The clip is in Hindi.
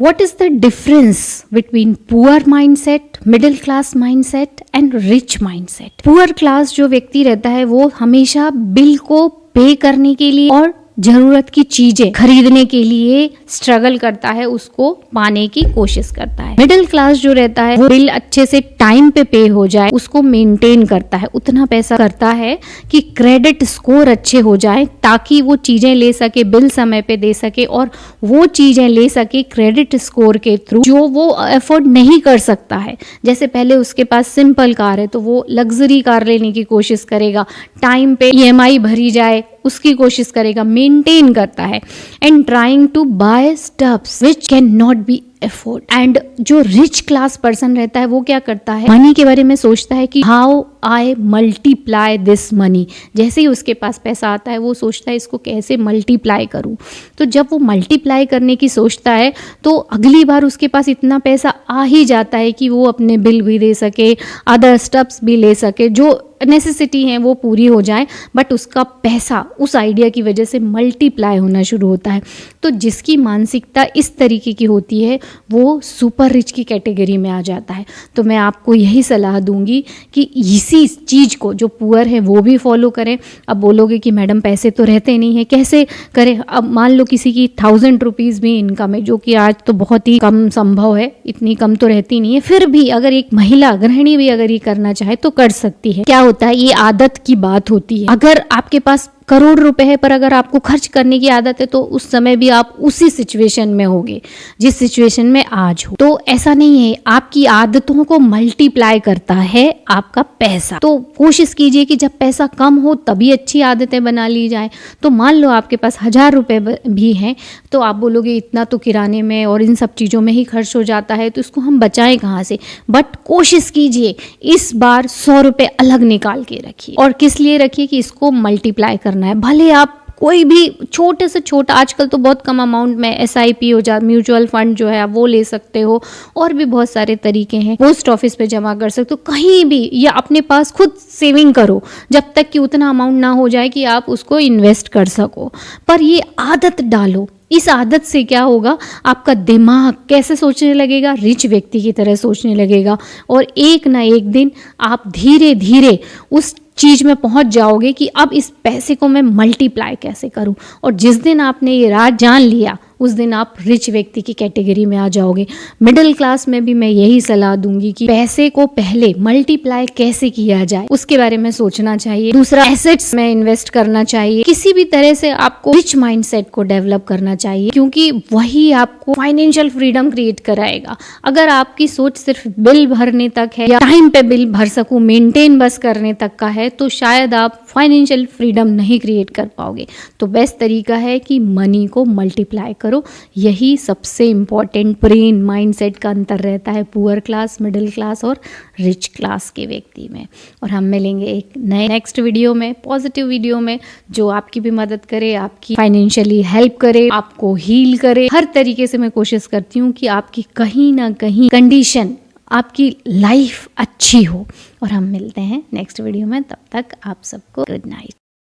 What is the difference between poor mindset, middle class mindset and rich mindset? Poor class जो व्यक्ति रहता है वो हमेशा बिल को पे करने के लिए और जरूरत की चीजें खरीदने के लिए स्ट्रगल करता है, उसको पाने की कोशिश करता है। मिडिल क्लास जो रहता है वो बिल अच्छे से टाइम पे हो जाए उसको मेंटेन करता है, उतना पैसा करता है कि क्रेडिट स्कोर अच्छे हो जाए ताकि वो चीजें ले सके, बिल समय पे दे सके और वो चीजें ले सके क्रेडिट स्कोर के थ्रू जो वो अफोर्ड नहीं कर सकता है। जैसे पहले उसके पास सिंपल कार है तो वो लग्जरी कार लेने की कोशिश करेगा, टाइम पे EMI भरी जाए उसकी कोशिश करेगा, मेंटेन करता है and trying to buy stuffs which can not be afford. And जो रिच क्लास पर्सन रहता है वो क्या करता है, मनी के बारे में सोचता है कि how I multiply this money. जैसे ही उसके पास पैसा आता है वो सोचता है इसको कैसे मल्टीप्लाई करूं। तो जब वो मल्टीप्लाई करने की सोचता है तो अगली बार उसके पास इतना पैसा आ ही जाता है कि वो अपने बिल भी दे सके, अदर स्टफ्स भी ले सके, जो नेसेसिटी हैं वो पूरी हो जाए, बट उसका पैसा उस आइडिया की वजह से मल्टीप्लाई होना शुरू होता है। तो जिसकी मानसिकता इस तरीके की होती है वो सुपर रिच की कैटेगरी में आ जाता है। तो मैं आपको यही सलाह दूंगी कि इसी चीज़ को जो पुअर है वो भी फॉलो करें। अब बोलोगे कि मैडम पैसे तो रहते नहीं हैं, कैसे करें? अब मान लो किसी की 1000 रुपीज़ भी इनकम है, जो कि आज तो बहुत ही कम संभव है, इतनी कम तो रहती नहीं है, फिर भी अगर एक महिला गृहिणी भी अगर ये करना चाहे तो कर सकती है। क्या होता है, ये आदत की बात होती है। अगर आपके पास करोड़ रुपए है पर अगर आपको खर्च करने की आदत है तो उस समय भी आप उसी सिचुएशन में होगे जिस सिचुएशन में आज हो। तो ऐसा नहीं है, आपकी आदतों को मल्टीप्लाई करता है आपका पैसा। तो कोशिश कीजिए कि जब पैसा कम हो तभी अच्छी आदतें बना ली जाए। तो मान लो आपके पास 1000 रुपए भी हैं तो आप बोलोगे इतना तो किराने में और इन सब चीज़ों में ही खर्च हो जाता है, तो इसको हम बचाएं कहाँ से? बट कोशिश कीजिए इस बार 100 रुपए अलग निकाल के रखिए। और किस लिए रखिए? कि इसको मल्टीप्लाई करना है। भले आप कोई भी छोटे से छोटा, आजकल तो बहुत कम अमाउंट में SIP हो जाए, म्यूचुअल फंड जो है आप वो ले सकते हो, और भी बहुत सारे तरीके हैं, पोस्ट ऑफिस पे जमा कर सकते हो, कहीं भी, या अपने पास खुद सेविंग करो जब तक कि उतना अमाउंट ना हो जाए कि आप उसको इन्वेस्ट कर सको। पर ये आदत डालो। इस आदत से क्या होगा, आपका दिमाग कैसे सोचने लगेगा? रिच व्यक्ति की तरह सोचने लगेगा और एक ना एक दिन आप धीरे धीरे उस चीज़ में पहुंच जाओगे कि अब इस पैसे को मैं मल्टीप्लाई कैसे करूं। और जिस दिन आपने ये राज जान लिया उस दिन आप रिच व्यक्ति की कैटेगरी में आ जाओगे। मिडिल क्लास में भी मैं यही सलाह दूंगी कि पैसे को पहले मल्टीप्लाई कैसे किया जाए उसके बारे में सोचना चाहिए। दूसरा, एसेट्स में इन्वेस्ट करना चाहिए। किसी भी तरह से आपको रिच माइंडसेट को डेवलप करना चाहिए क्योंकि वही आपको फाइनेंशियल फ्रीडम क्रिएट कराएगा। अगर आपकी सोच सिर्फ बिल भरने तक है या टाइम पे बिल भर सकूं, मेंटेन बस करने तक का है, तो शायद आप फाइनेंशियल फ्रीडम नहीं क्रिएट कर पाओगे। तो बेस्ट तरीका है कि मनी को मल्टीप्लाई करो। यही सबसे इंपॉर्टेंट ब्रेन माइंडसेट का अंतर रहता है पुअर क्लास, मिडिल क्लास और रिच क्लास के व्यक्ति में। और हम मिलेंगे एक नए नेक्स्ट वीडियो में, पॉजिटिव वीडियो में, जो आपकी भी मदद करे, आपकी फाइनेंशियली हेल्प करे, आपको हील करे। हर तरीके से मैं कोशिश करती हूँ कि आपकी कहीं ना कहीं कंडीशन, आपकी लाइफ अच्छी हो। और हम मिलते हैं नेक्स्ट वीडियो में, तब तक आप सबको गुड नाइट।